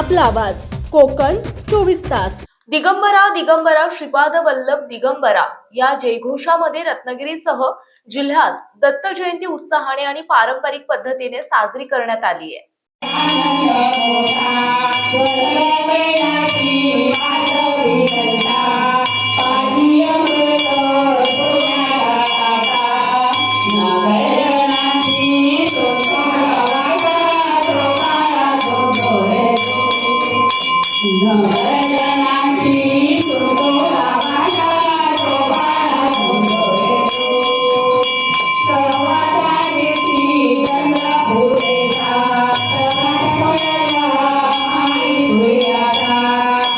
आपला आवाज कोकण 24 तास। दिगंबरा दिगंबरा श्रीपाद वल्लभ दिगंबरा या जयघोषामध्ये रत्नागिरीसह जिल्ह्यात दत्त जयंती उत्साहाने आणि पारंपरिक पद्धतीने साजरी करण्यात आली आहे।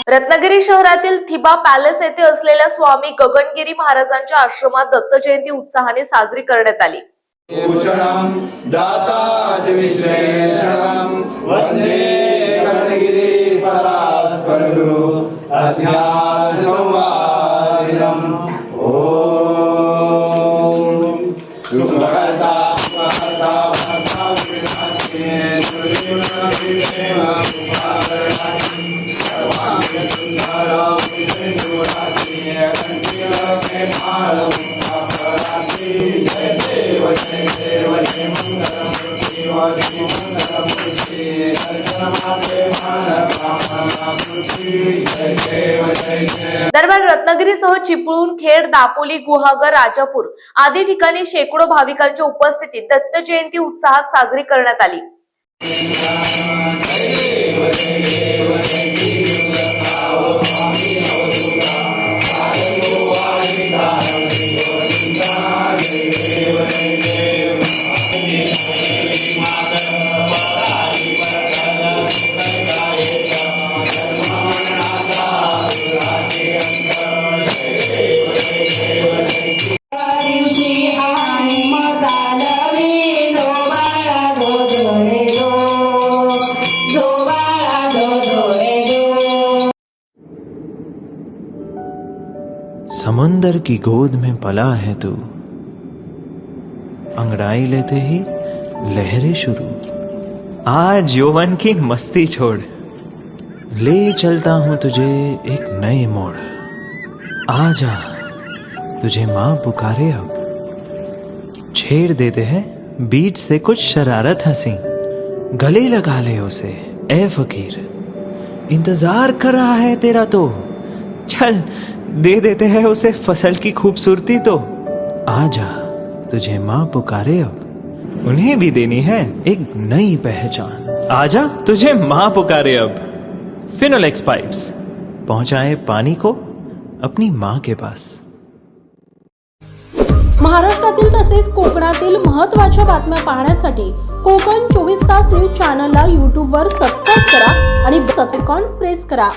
रत्नागिरी शहरातील थिबा पॅलेस येथे असलेल्या स्वामी गगनगिरी महाराजांच्या आश्रमात दत्त जयंती उत्साहाने साजरी करण्यात आली। दरम्यान रत्नागिरीसह चिपळूण, खेड, दापोली, गुहागर, राजापूर आदी ठिकाणी शेकडो भाविकांच्या उपस्थितीत दत्त जयंती उत्साहात साजरी करण्यात आली। समुंदर की गोद में पला है तू, अंगड़ाई लेते ही लहरें शुरू। आज यौवन की मस्ती छोड़, ले चलता हूं तुझे एक नए मोड़। आजा तुझे माँ पुकारे अब, छेड़ देते हैं बीच से कुछ शरारत हंसी। गले लगा ले उसे ए फकीर, इंतजार कर रहा है तेरा तो। चल दे देते हैं उसे फसल की खूबसूरती तो। आजा तुझे माँ पुकारे अब, उन्हें भी देनी है एक नई पहचान। आजा तुझे माँ पुकारे अब। फिनोलेक्स पाइप्स पहुंचाए पानी को अपनी माँ के पास। महाराष्ट्रातील तसेच कोकणातील महत्त्वाच्या बातम्या पाहण्यासाठी कोकण 24 तास न्यूज चॅनलला YouTube वर सबस्क्राइब करा आणि बेल आयकॉन प्रेस करा।